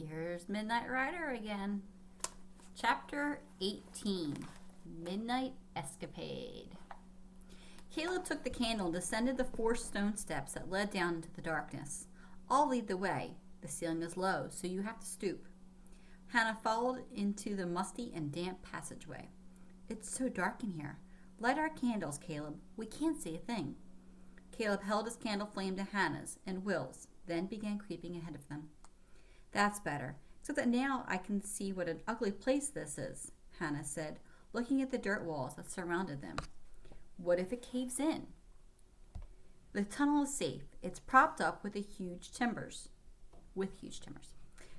Here's Midnight Rider again. Chapter 18, Midnight Escapade. Caleb took the candle and descended the 4 stone steps that led down into the darkness. I'll lead the way. The ceiling is low, so you have to stoop. Hannah followed into the musty and damp passageway. It's so dark in here. Light our candles, Caleb. We can't see a thing. Caleb held his candle flame to Hannah's and Will's, then began creeping ahead of them. That's better, except that now I can see what an ugly place this is, Hannah said, looking at the dirt walls that surrounded them. What if it caves in? The tunnel is safe. It's propped up with huge timbers.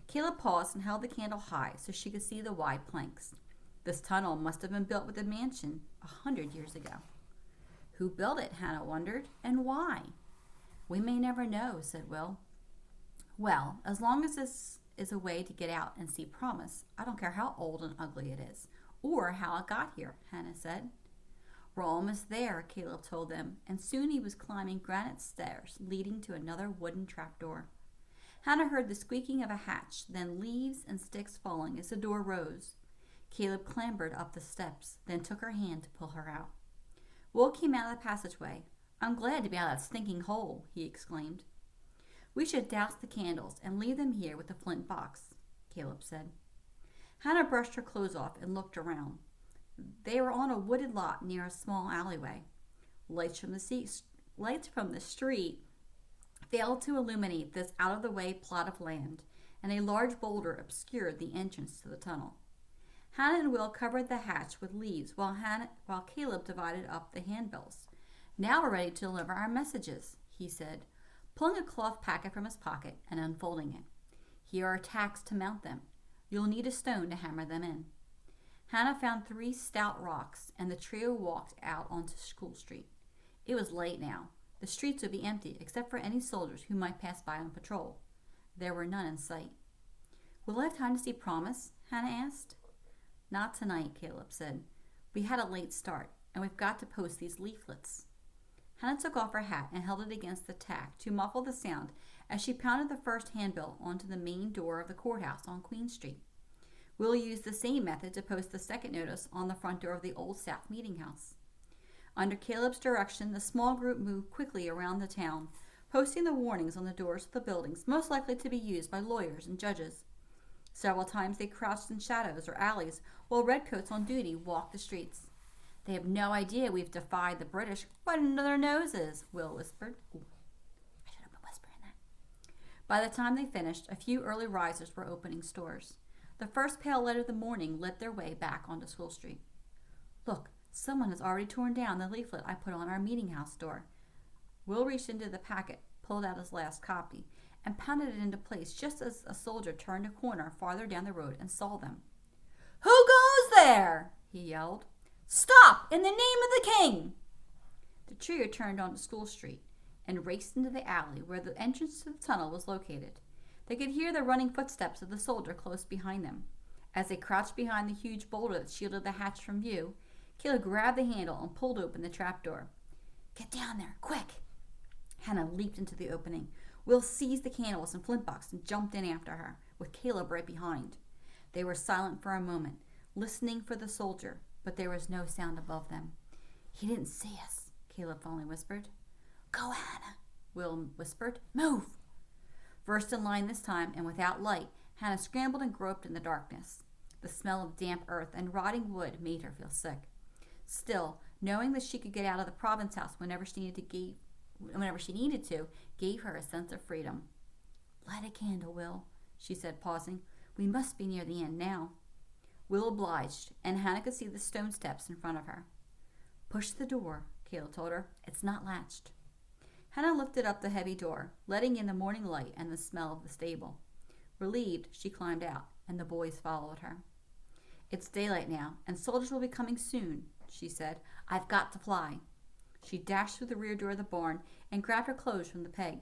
Caleb paused and held the candle high so she could see the wide planks. This tunnel must have been built with a mansion 100 years ago. Who built it, Hannah wondered, and why? We may never know, said Will. Well, as long as this is a way to get out and see Promise, I don't care how old and ugly it is, or how it got here, Hannah said. We're almost there, Caleb told them, and soon he was climbing granite stairs leading to another wooden trapdoor. Hannah heard the squeaking of a hatch, then leaves and sticks falling as the door rose. Caleb clambered up the steps, then took her hand to pull her out. Will came out of the passageway. I'm glad to be out of that stinking hole, he exclaimed. We should douse the candles and leave them here with the flint box, Caleb said. Hannah brushed her clothes off and looked around. They were on a wooded lot near a small alleyway. Lights from the street failed to illuminate this out-of-the-way plot of land, and a large boulder obscured the entrance to the tunnel. Hannah and Will covered the hatch with leaves while Caleb divided up the handbills. Now we're ready to deliver our messages, he said, pulling a cloth packet from his pocket and unfolding it. Here are tacks to mount them. You'll need a stone to hammer them in. Hannah found 3 stout rocks, and the trio walked out onto School Street. It was late now. The streets would be empty except for any soldiers who might pass by on patrol. There were none in sight. Will I have time to see Promise? Hannah asked. Not tonight, Caleb said. We had a late start, and we've got to post these leaflets. Hannah took off her hat and held it against the tack to muffle the sound as she pounded the first handbill onto the main door of the courthouse on Queen Street. We'll use the same method to post the second notice on the front door of the Old South Meeting House. Under Caleb's direction, the small group moved quickly around the town, posting the warnings on the doors of the buildings most likely to be used by lawyers and judges. Several times they crouched in shadows or alleys while redcoats on duty walked the streets. They have no idea we've defied the British right under their noses, Will whispered. Ooh, I should have been whispering that. By the time they finished, a few early risers were opening stores. The first pale light of the morning lit their way back onto School Street. Look, someone has already torn down the leaflet I put on our meeting house door. Will reached into the packet, pulled out his last copy, and pounded it into place just as a soldier turned a corner farther down the road and saw them. Who goes there? He yelled. Stop! In the name of the king! The trio turned onto School Street and raced into the alley where the entrance to the tunnel was located. They could hear the running footsteps of the soldier close behind them. As they crouched behind the huge boulder that shielded the hatch from view, Caleb grabbed the handle and pulled open the trapdoor. Get down there, quick! Hannah leaped into the opening. Will seized the candles and flint box and jumped in after her, with Caleb right behind. They were silent for a moment, listening for the soldier, but there was no sound above them. He didn't see us, Caleb finally whispered. Go, Hannah, Will whispered. Move! First in line this time, and without light, Hannah scrambled and groped in the darkness. The smell of damp earth and rotting wood made her feel sick. Still, knowing that she could get out of the province house whenever she needed to, gave her a sense of freedom. Light a candle, Will, she said, pausing. We must be near the end now. Will obliged, and Hannah could see the stone steps in front of her. Push the door, Caleb told her. It's not latched. Hannah lifted up the heavy door, letting in the morning light and the smell of the stable. Relieved, she climbed out, and the boys followed her. It's daylight now, and soldiers will be coming soon, she said. I've got to fly. She dashed through the rear door of the barn and grabbed her clothes from the peg.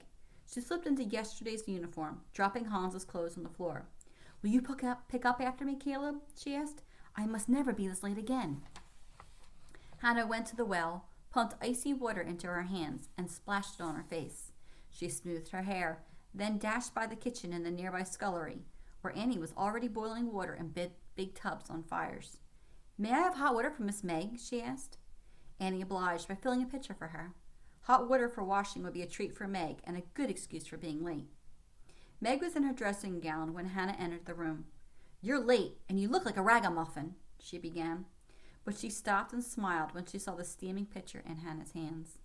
She slipped into yesterday's uniform, dropping Hans's clothes on the floor. Will you pick up after me, Caleb? She asked. I must never be this late again. Hannah went to the well, pumped icy water into her hands, and splashed it on her face. She smoothed her hair, then dashed by the kitchen and the nearby scullery, where Annie was already boiling water in big tubs on fires. "May I have hot water for Miss Meg?" she asked. Annie obliged by filling a pitcher for her. Hot water for washing would be a treat for Meg and a good excuse for being late. Meg was in her dressing gown when Hannah entered the room. "You're late, and you look like a ragamuffin," she began, but she stopped and smiled when she saw the steaming pitcher in Hannah's hands.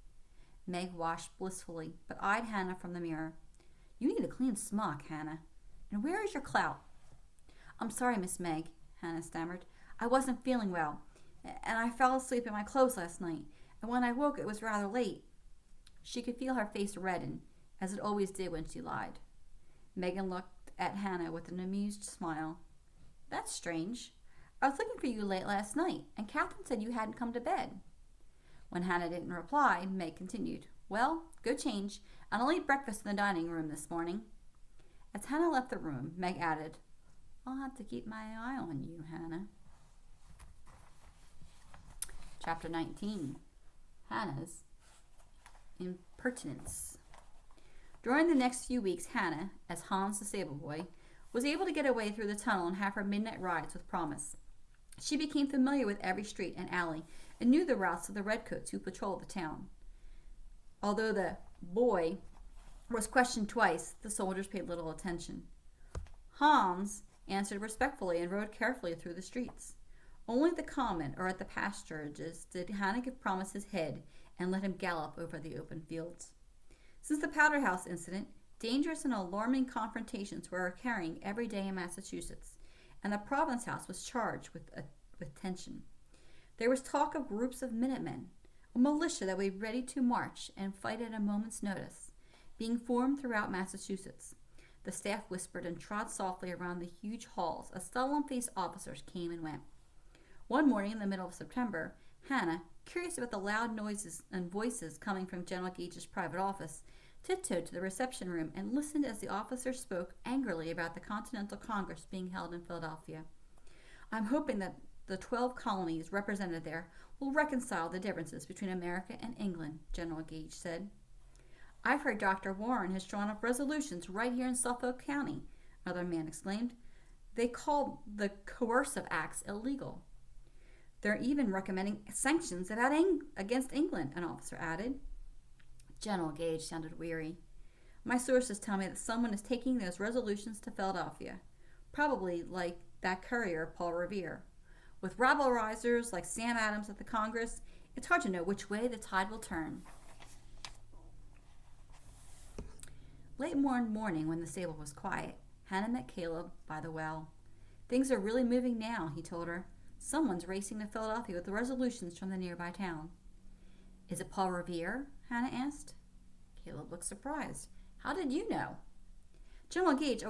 Meg washed blissfully, but eyed Hannah from the mirror. "You need a clean smock, Hannah. And where is your clout?" "I'm sorry, Miss Meg," Hannah stammered. "I wasn't feeling well, and I fell asleep in my clothes last night, and when I woke it was rather late." She could feel her face redden, as it always did when she lied. Megan looked at Hannah with an amused smile. "That's strange. I was looking for you late last night, and Catherine said you hadn't come to bed." When Hannah didn't reply, Meg continued, "Well, go change, and I'll eat breakfast in the dining room this morning." As Hannah left the room, Meg added, "I'll have to keep my eye on you, Hannah." Chapter 19. Hannah's Impertinence. During the next few weeks, Hannah, as Hans the stable boy, was able to get away through the tunnel and have her midnight rides with Promise. She became familiar with every street and alley and knew the routes of the redcoats who patrolled the town. Although the boy was questioned twice, the soldiers paid little attention. Hans answered respectfully and rode carefully through the streets. Only at the common or at the pasturages did Hannah give Promise his head and let him gallop over the open fields. Since the Powder House incident, dangerous and alarming confrontations were occurring every day in Massachusetts, and the Province House was charged with tension. There was talk of groups of Minutemen, a militia that would be ready to march and fight at a moment's notice, being formed throughout Massachusetts. The staff whispered and trod softly around the huge halls as solemn-faced officers came and went. One morning in the middle of September, Hannah, curious about the loud noises and voices coming from General Gage's private office, tiptoed to the reception room and listened as the officer spoke angrily about the Continental Congress being held in Philadelphia. "I'm hoping that the 12 colonies represented there will reconcile the differences between America and England," General Gage said. "I've heard Dr. Warren has drawn up resolutions right here in Suffolk County," another man exclaimed. "They call the coercive acts illegal." "They're even recommending sanctions against England," an officer added. General Gage sounded weary. "My sources tell me that someone is taking those resolutions to Philadelphia, probably like that courier, Paul Revere. With rabble-rousers like Sam Adams at the Congress, it's hard to know which way the tide will turn." Late one morning, when the stable was quiet, Hannah met Caleb by the well. "Things are really moving now," he told her. "Someone's racing to Philadelphia with the resolutions from the nearby town." "Is it Paul Revere?" Hannah asked. Caleb looked surprised. "How did you know?" "General Gage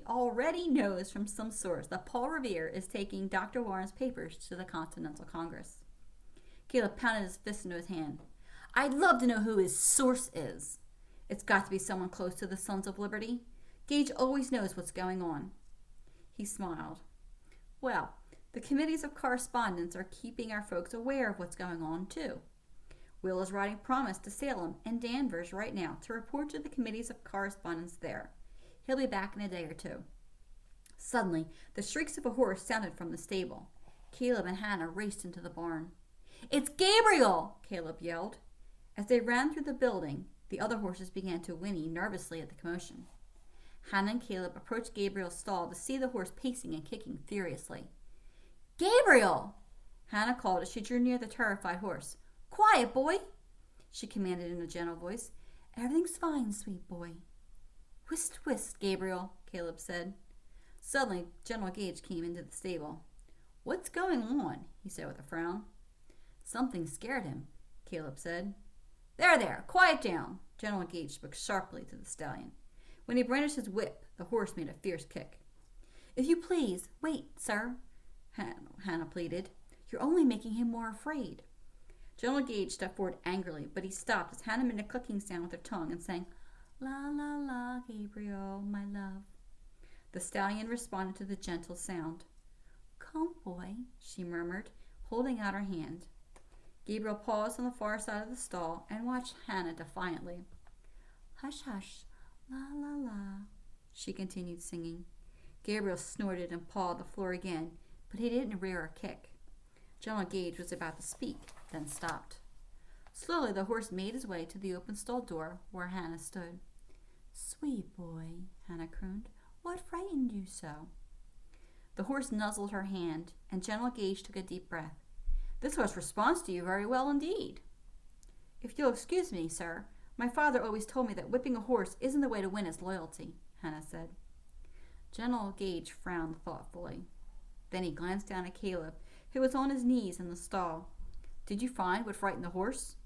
already knows from some source that Paul Revere is taking Dr. Warren's papers to the Continental Congress." Caleb pounded his fist into his hand. "I'd love to know who his source is. It's got to be someone close to the Sons of Liberty. Gage always knows what's going on." He smiled. "Well, the committees of correspondence are keeping our folks aware of what's going on, too. Will is writing Promise to Salem and Danvers right now to report to the committees of correspondence there. He'll be back in a day or two." Suddenly, the shrieks of a horse sounded from the stable. Caleb and Hannah raced into the barn. "It's Gabriel!" Caleb yelled. As they ran through the building, the other horses began to whinny nervously at the commotion. Hannah and Caleb approached Gabriel's stall to see the horse pacing and kicking furiously. "Gabriel!" Hannah called as she drew near the terrified horse. "Quiet, boy!" she commanded in a gentle voice. "Everything's fine, sweet boy." "Whist, whist, Gabriel," Caleb said. Suddenly, General Gage came into the stable. "What's going on?" he said with a frown. "Something scared him," Caleb said. There, quiet down," General Gage spoke sharply to the stallion. When he brandished his whip, the horse made a fierce kick. "If you please, wait, sir," Hannah pleaded. "You're only making him more afraid." General Gage stepped forward angrily, but he stopped as Hannah made a clicking sound with her tongue and sang, "La, la, la, Gabriel, my love." The stallion responded to the gentle sound. "Come, boy," she murmured, holding out her hand. Gabriel paused on the far side of the stall and watched Hannah defiantly. "Hush, hush, la, la, la," she continued singing. Gabriel snorted and pawed the floor again, but he didn't rear or kick. General Gage was about to speak, then stopped. Slowly the horse made his way to the open stall door where Hannah stood. "Sweet boy," Hannah crooned, "what frightened you so?" The horse nuzzled her hand, and General Gage took a deep breath. "This horse responds to you very well indeed." "If you'll excuse me, sir, my father always told me that whipping a horse isn't the way to win his loyalty," Hannah said. General Gage frowned thoughtfully. Then he glanced down at Caleb, who was on his knees in the stall. "Did you find what frightened the horse?"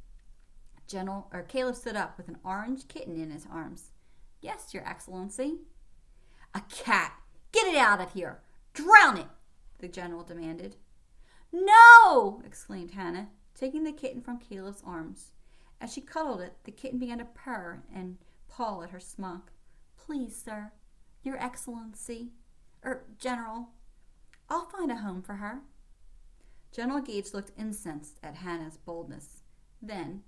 Caleb stood up with an orange kitten in his arms. "Yes, Your Excellency." "A cat! Get it out of here! Drown it!" the general demanded. "No!" exclaimed Hannah, taking the kitten from Caleb's arms. As she cuddled it, the kitten began to purr and paw at her smock. "Please, sir, Your Excellency, General, I'll find a home for her." General Gage looked incensed at Hannah's boldness. Then,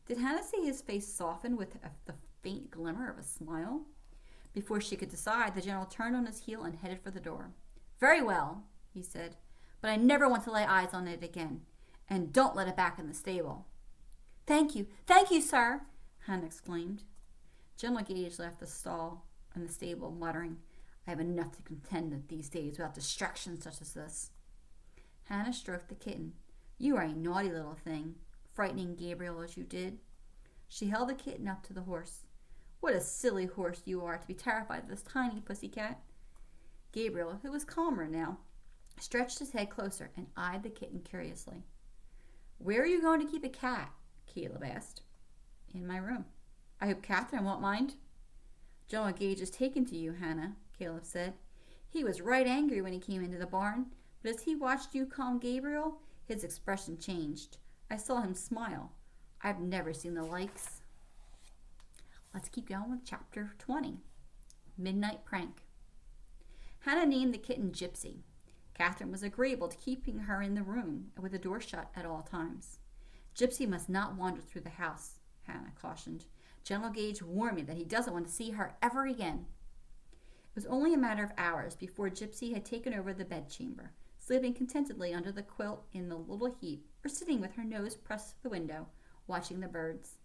did Hannah see his face soften with the faint glimmer of a smile? Before she could decide, the general turned on his heel and headed for the door. "Very well," he said, "but I never want to lay eyes on it again. And don't let it back in the stable." Thank you, sir," Hannah exclaimed. General Gage left the stall and the stable, muttering, "I have enough to contend with these days without distractions such as this." Hannah stroked the kitten. "You are a naughty little thing, frightening Gabriel as you did." She held the kitten up to the horse. "What a silly horse you are to be terrified of this tiny pussycat." Gabriel, who was calmer now, stretched his head closer and eyed the kitten curiously. "Where are you going to keep a cat?" Caleb asked. "In my room. I hope Catherine won't mind." "General Gage is taken to you, Hannah," Caleb said. "He was right angry when he came into the barn, but as he watched you calm Gabriel, his expression changed. I saw him smile. I've never seen the likes." Let's keep going with chapter 20. Midnight Prank. Hannah named the kitten Gypsy. Catherine was agreeable to keeping her in the room with the door shut at all times. "Gypsy must not wander through the house," Hannah cautioned. "General Gage warned me that he doesn't want to see her ever again." It was only a matter of hours before Gypsy had taken over the bedchamber, sleeping contentedly under the quilt in the little heap, or sitting with her nose pressed to the window, watching the birds.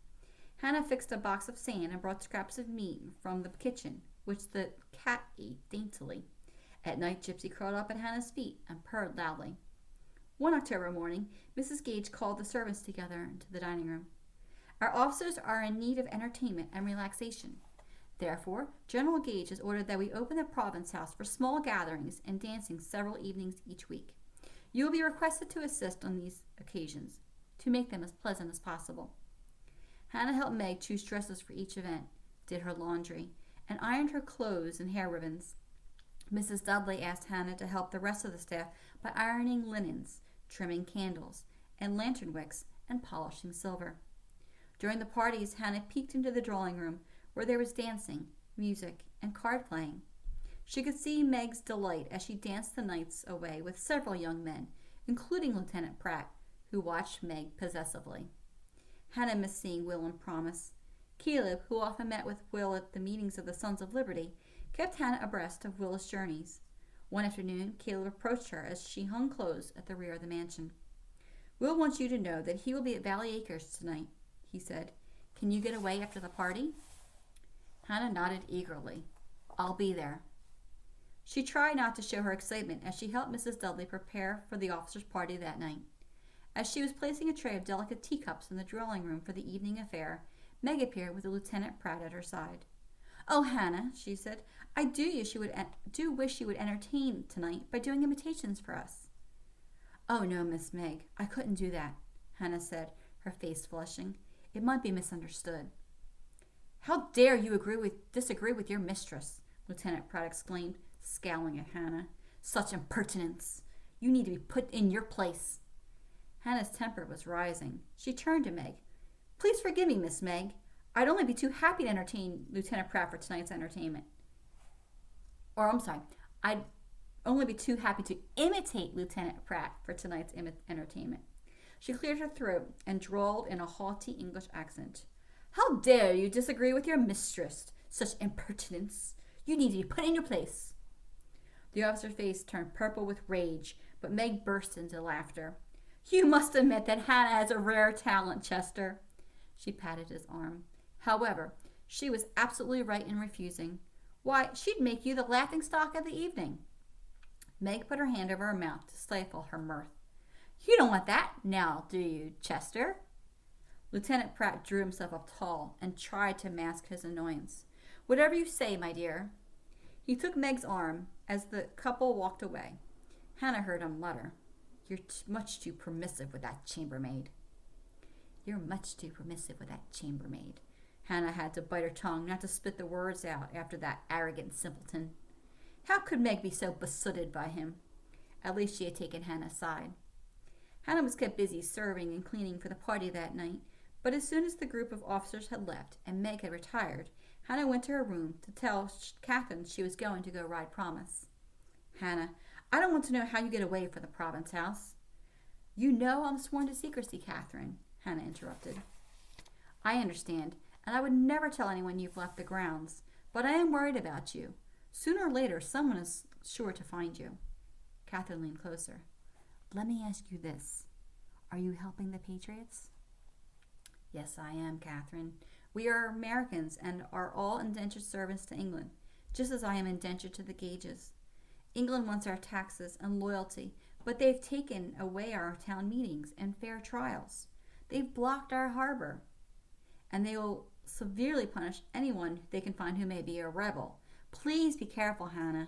Hannah fixed a box of sand and brought scraps of meat from the kitchen, which the cat ate daintily. At night, Gypsy curled up at Hannah's feet and purred loudly. One October morning, Mrs. Gage called the servants together into the dining room. "Our officers are in need of entertainment and relaxation. Therefore, General Gage has ordered that we open the Province House for small gatherings and dancing several evenings each week. You will be requested to assist on these occasions, to make them as pleasant as possible." Hannah helped Meg choose dresses for each event, did her laundry, and ironed her clothes and hair ribbons. Mrs. Dudley asked Hannah to help the rest of the staff by ironing linens, trimming candles and lantern wicks, and polishing silver. During the parties, Hannah peeked into the drawing room, where there was dancing, music, and card playing. She could see Meg's delight as she danced the nights away with several young men, including Lieutenant Pratt, who watched Meg possessively. Hannah missed seeing Will and Promise. Caleb, who often met with Will at the meetings of the Sons of Liberty, kept Hannah abreast of Will's journeys. One afternoon, Caleb approached her as she hung clothes at the rear of the mansion. "Will wants you to know that he will be at Valley Acres tonight," he said. "Can you get away after the party?" Hannah nodded eagerly. "I'll be there." She tried not to show her excitement as she helped Mrs. Dudley prepare for the officers' party that night. As she was placing a tray of delicate teacups in the drawing room for the evening affair, Meg appeared with Lieutenant Pratt at her side. "Oh, Hannah," she said, I do wish you would entertain tonight by doing imitations for us." "Oh, no, Miss Meg, I couldn't do that," Hannah said, her face flushing. "It might be misunderstood." "How dare you disagree with your mistress?" Lieutenant Pratt exclaimed, scowling at Hannah. "Such impertinence! You need to be put in your place." Hannah's temper was rising. She turned to Meg. "Please forgive me, Miss Meg. I'd only be too happy to entertain Lieutenant Pratt for tonight's entertainment. I'd only be too happy to imitate Lieutenant Pratt for tonight's entertainment." She cleared her throat and drawled in a haughty English accent. "How dare you disagree with your mistress? Such impertinence! You need to be put in your place." The officer's face turned purple with rage, but Meg burst into laughter. You must admit that Hannah has a rare talent, Chester. She patted his arm. However, she was absolutely right in refusing. Why, she'd make you the laughingstock of the evening. Meg put her hand over her mouth to stifle her mirth. You don't want that now, do you, Chester? Lieutenant Pratt drew himself up tall and tried to mask his annoyance. Whatever you say, my dear. He took Meg's arm as the couple walked away. Hannah heard him mutter, You're much too permissive with that chambermaid. You're much too permissive with that chambermaid. Hannah had to bite her tongue not to spit the words out after that arrogant simpleton. How could Meg be so besooted by him? At least she had taken Hannah's side. Hannah was kept busy serving and cleaning for the party that night, but as soon as the group of officers had left and Meg had retired, Hannah went to her room to tell Catherine she was going to go ride Promise. Hannah, I don't want to know how you get away from the Province House. You know I'm sworn to secrecy, Catherine, Hannah interrupted. I understand, and I would never tell anyone you've left the grounds, but I am worried about you. Sooner or later, someone is sure to find you. Catherine leaned closer. Let me ask you this. Are you helping the Patriots? Yes, I am, Catherine. We are Americans and are all indentured servants to England, just as I am indentured to the Gages. England wants our taxes and loyalty, but they've taken away our town meetings and fair trials. They've blocked our harbor, and they will severely punish anyone they can find who may be a rebel. Please be careful, Hannah.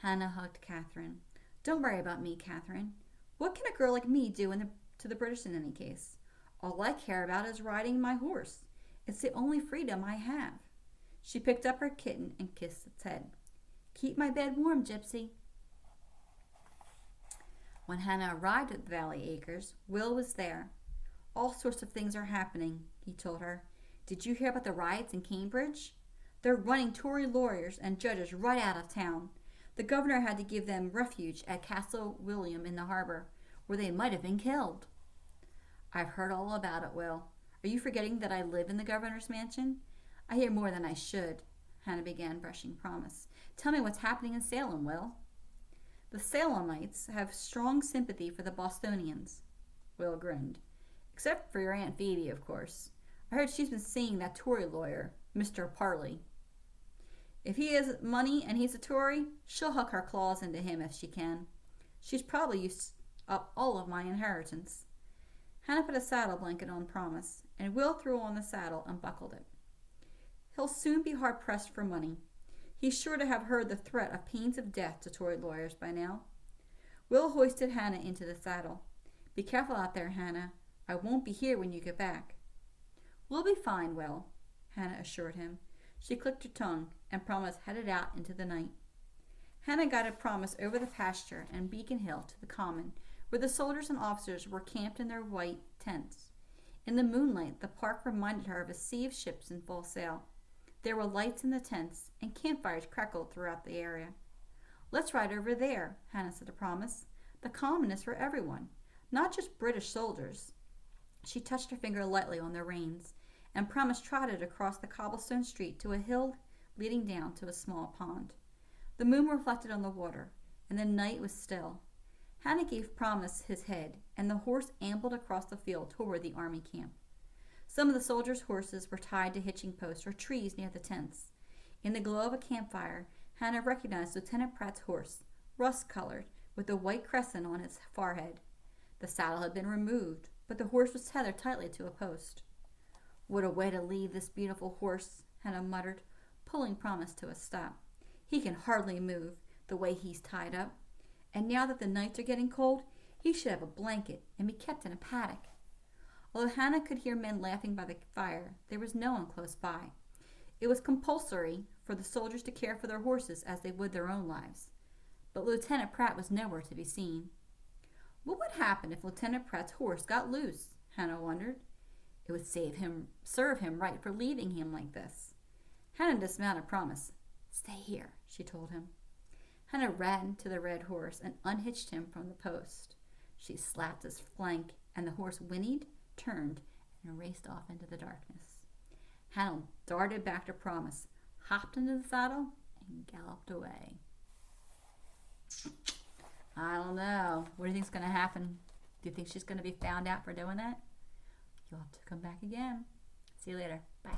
Hannah hugged Catherine. Don't worry about me, Catherine. What can a girl like me do to the British in any case? All I care about is riding my horse. It's the only freedom I have. She picked up her kitten and kissed its head. Keep my bed warm, Gypsy. When Hannah arrived at the Valley Acres, Will was there. All sorts of things are happening, he told her. Did you hear about the riots in Cambridge? They're running Tory lawyers and judges right out of town. The governor had to give them refuge at Castle William in the harbor, where they might have been killed. I've heard all about it, Will. Are you forgetting that I live in the governor's mansion? I hear more than I should. Hannah began brushing Promise. Tell me what's happening in Salem, Will. The Salemites have strong sympathy for the Bostonians. Will grinned. Except for your Aunt Phoebe, of course. I heard she's been seeing that Tory lawyer, Mr. Parley. If he has money and he's a Tory, she'll hook her claws into him if she can. She's probably used up all of my inheritance. Hannah put a saddle blanket on Promise, and Will threw on the saddle and buckled it. He'll soon be hard-pressed for money. He's sure to have heard the threat of pains of death to Tory lawyers by now. Will hoisted Hannah into the saddle. Be careful out there, Hannah. I won't be here when you get back. We'll be fine, Will, Hannah assured him. She clicked her tongue, and Promise headed out into the night. Hannah guided Promise over the pasture and Beacon Hill to the common, where the soldiers and officers were camped in their white tents. In the moonlight, the park reminded her of a sea of ships in full sail. There were lights in the tents, and campfires crackled throughout the area. Let's ride over there, Hannah said to Promise. The common is for everyone, not just British soldiers. She touched her finger lightly on the reins, and Promise trotted across the cobblestone street to a hill leading down to a small pond. The moon reflected on the water, and the night was still. Hannah gave Promise his head, and the horse ambled across the field toward the army camp. Some of the soldiers' horses were tied to hitching posts or trees near the tents. In the glow of a campfire, Hannah recognized Lieutenant Pratt's horse, rust-colored, with a white crescent on its forehead. The saddle had been removed, but the horse was tethered tightly to a post. What a way to leave this beautiful horse, Hannah muttered, pulling Promise to a stop. He can hardly move, the way he's tied up. And now that the nights are getting cold, he should have a blanket and be kept in a paddock. Although Hannah could hear men laughing by the fire, there was no one close by. It was compulsory for the soldiers to care for their horses as they would their own lives. But Lieutenant Pratt was nowhere to be seen. What would happen if Lieutenant Pratt's horse got loose? Hannah wondered. It would serve him right for leaving him like this. Hannah dismounted Promise. Stay here, she told him. Hannah ran to the red horse and unhitched him from the post. She slapped his flank, and the horse whinnied, turned, and raced off into the darkness. Hannah darted back to Promise, hopped into the saddle, and galloped away. I don't know. What do you think's going to happen? Do you think she's going to be found out for doing that? You'll have to come back again. See you later. Bye.